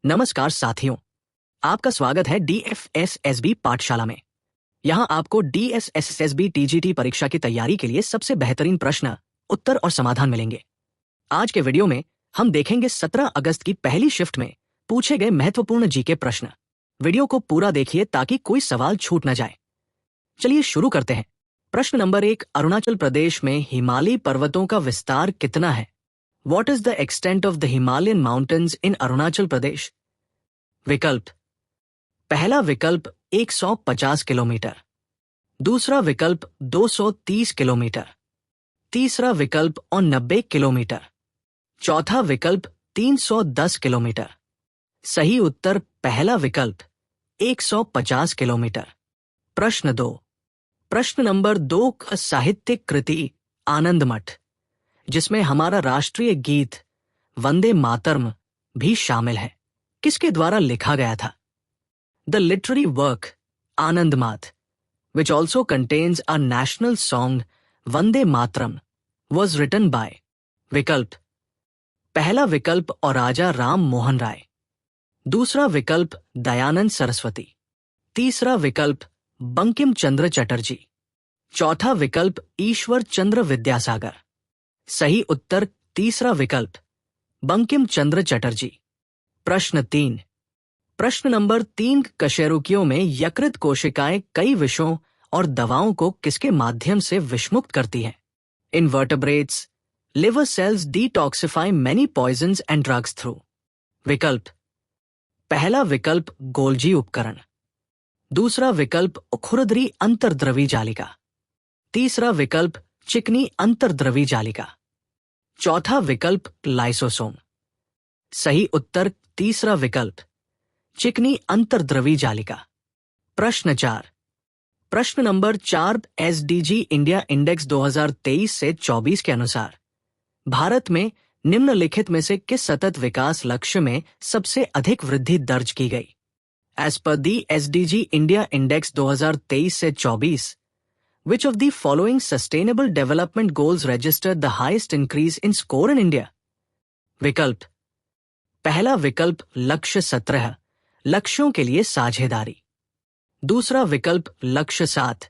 नमस्कार साथियों, आपका स्वागत है DFSSB पाठशाला में। यहाँ आपको DSSSB TGT परीक्षा की तैयारी के लिए सबसे बेहतरीन प्रश्न, उत्तर और समाधान मिलेंगे। आज के वीडियो में हम देखेंगे 17 अगस्त की पहली शिफ्ट में पूछे गए महत्वपूर्ण जीके प्रश्न। वीडियो को पूरा देखिए ताकि कोई सवाल छूट न जाए। चलिए शुरू करते हैं। प्रश्न नंबर 1, अरुणाचल प्रदेश में हिमालयी पर्वतों का विस्तार कितना है? What is the extent of the Himalayan mountains in Arunachal Pradesh? विकल्प, पहला विकल्प 150 किलोमीटर, दूसरा विकल्प 230 किलोमीटर, तीसरा विकल्प 90 किलोमीटर, चौथा विकल्प 310 किलोमीटर। सही उत्तर पहला विकल्प 150 किलोमीटर। प्रश्न 2, प्रश्न नंबर 2 का साहित्यिक कृति आनंद मठ, जिसमें हमारा राष्ट्रीय गीत वंदे मातरम भी शामिल है, किसके द्वारा लिखा गया था? द लिटरेरी वर्क आनंद मात, which also contains our national song Vande Mataram, was written by विकल्प, पहला विकल्प और राजा राम मोहन राय, दूसरा विकल्प दयानंद सरस्वती, तीसरा विकल्प बंकिम चंद्र चटर्जी, चौथा विकल्प ईश्वर चंद्र विद्यासागर। सही उत्तर तीसरा विकल्प बंकिम चंद्र चटर्जी। प्रश्न 3, प्रश्न नंबर 3, कशेरुकियों में यकृत कोशिकाएं कई विषों और दवाओं को किसके माध्यम से विषमुक्त करती हैं? Invertebrates, liver cells detoxify many poisons and drugs through. विकल्प, पहला विकल्प गोल्जी उपकरण, दूसरा विकल्प खुरदरी अंतर्द्रवी जालिका, तीसरा विकल्प चिकनी अंतर्द्रवी जालिका, चौथा विकल्प लाइसोसोम। सही उत्तर तीसरा विकल्प चिकनी अंतर्द्रवी जालिका। प्रश्न 4, प्रश्न नंबर 4, SDG इंडिया इंडेक्स 2023 से 24 के अनुसार भारत में निम्नलिखित में से किस सतत विकास लक्ष्य में सबसे अधिक वृद्धि दर्ज की गई? एज पर दी SDG इंडिया इंडेक्स 2023 से 24, which of the following sustainable development goals registered the highest increase in score in India? विकल्प, पहला विकल्प लक्ष्य 17, लक्ष्यों के लिए साझेदारी, दूसरा विकल्प लक्ष्य 7,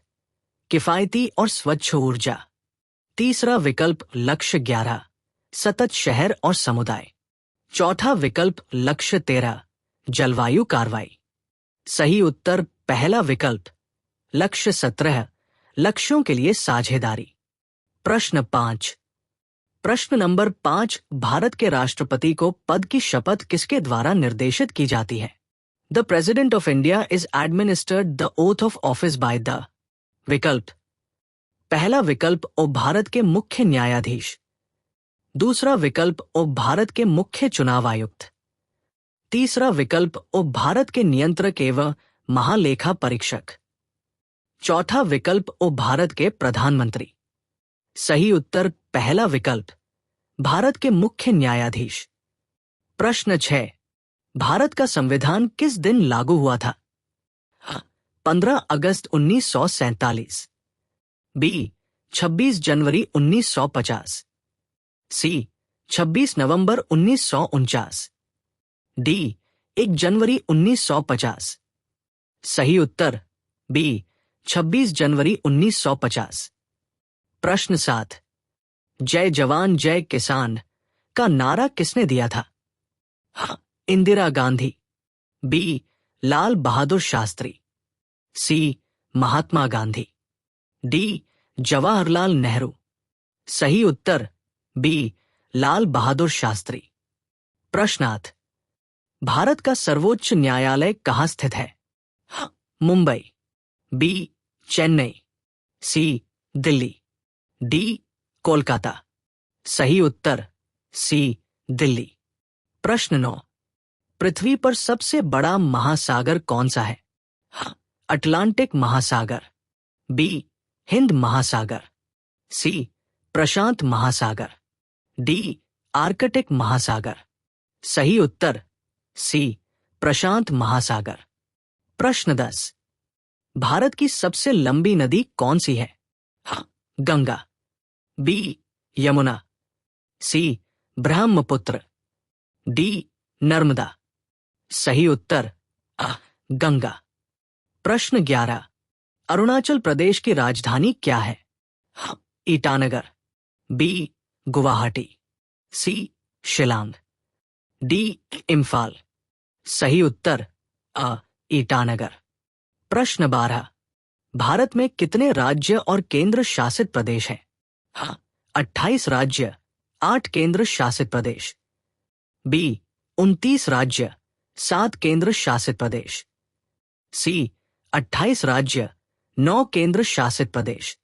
किफायती और स्वच्छ ऊर्जा, तीसरा विकल्प लक्ष्य 11, सतत शहर और समुदाय, चौथा विकल्प लक्ष्य 13, जलवायु कार्रवाई। सही उत्तर पहला विकल्प लक्ष्य 17, लक्ष्यों के लिए साझेदारी। प्रश्न 5, प्रश्न नंबर 5, भारत के राष्ट्रपति को पद की शपथ किसके द्वारा निर्देशित की जाती है? The president of India is administered the oath of office by the. विकल्प, पहला विकल्प ओ भारत के मुख्य न्यायाधीश, दूसरा विकल्प ओ भारत के मुख्य चुनाव आयुक्त, तीसरा विकल्प ओ भारत के नियंत्रक एवं महालेखा परीक्षक, चौथा विकल्प ओ भारत के प्रधानमंत्री। सही उत्तर पहला विकल्प भारत के मुख्य न्यायाधीश। प्रश्न 6, भारत का संविधान किस दिन लागू हुआ था? 15 अगस्त 1947, बी 26 जनवरी 1950, सी 26 नवंबर 1949, डी 1 जनवरी 1950। सही उत्तर बी 26 जनवरी 1950। प्रश्न 7, जय जवान जय किसान का नारा किसने दिया था? इंदिरा गांधी, बी लाल बहादुर शास्त्री, सी महात्मा गांधी, डी जवाहरलाल नेहरू। सही उत्तर बी लाल बहादुर शास्त्री। प्रश्न 8, भारत का सर्वोच्च न्यायालय कहाँ स्थित है? मुंबई, बी चेन्नई, सी दिल्ली, डी कोलकाता। सही उत्तर सी दिल्ली। प्रश्न 9, पृथ्वी पर सबसे बड़ा महासागर कौन सा है? अटलांटिक महासागर, बी हिंद महासागर, सी प्रशांत महासागर, डी आर्कटिक महासागर। सही उत्तर सी प्रशांत महासागर। प्रश्न 10, भारत की सबसे लंबी नदी कौन सी है? गंगा, बी यमुना, सी ब्रह्मपुत्र, डी नर्मदा। सही उत्तर गंगा। प्रश्न 11। अरुणाचल प्रदेश की राजधानी क्या है? ईटानगर, बी गुवाहाटी, सी शिलांग, डी इम्फाल। सही उत्तर ईटानगर। प्रश्न 12। भारत में कितने राज्य और केंद्र शासित प्रदेश हैं? 28 राज्य, 8 केंद्र शासित प्रदेश, बी 29 राज्य, 7 केंद्र शासित प्रदेश, सी 28 राज्य, 9 केंद्र शासित प्रदेश,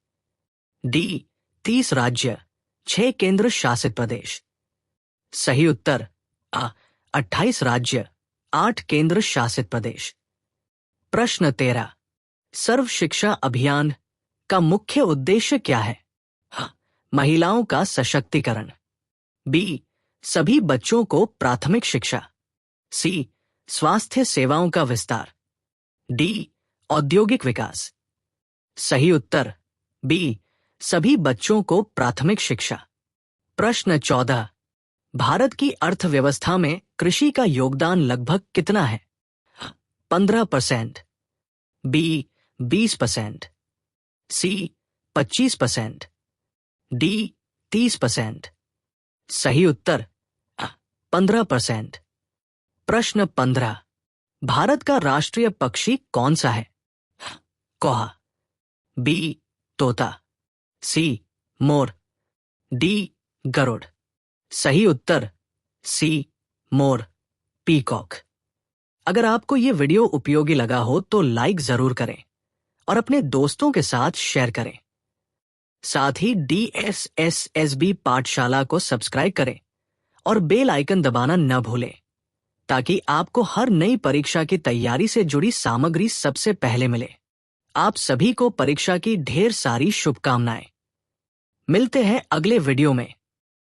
डी 30 राज्य, 6 केंद्र शासित प्रदेश। सही उत्तर 28 राज्य, 8 केंद्र शासित प्रदेश। प्रश्न 13। सर्व शिक्षा अभियान का मुख्य उद्देश्य क्या है? महिलाओं का सशक्तिकरण, बी सभी बच्चों को प्राथमिक शिक्षा, सी स्वास्थ्य सेवाओं का विस्तार, डी औद्योगिक विकास। सही उत्तर बी सभी बच्चों को प्राथमिक शिक्षा। प्रश्न 14। भारत की अर्थव्यवस्था में कृषि का योगदान लगभग कितना है? 15%, बी 20%, सी 25%, डी 30%। सही उत्तर 15%। प्रश्न 15। भारत का राष्ट्रीय पक्षी कौन सा है? कौवा, बी तोता, सी मोर, डी गरुड़। सही उत्तर सी मोर, पीकॉक। अगर आपको ये वीडियो उपयोगी लगा हो तो लाइक जरूर करें और अपने दोस्तों के साथ शेयर करें। साथ ही DSSSB पाठशाला को सब्सक्राइब करें और बेल आइकन दबाना न भूलें ताकि आपको हर नई परीक्षा की तैयारी से जुड़ी सामग्री सबसे पहले मिले। आप सभी को परीक्षा की ढेर सारी शुभकामनाएं। मिलते हैं अगले वीडियो में।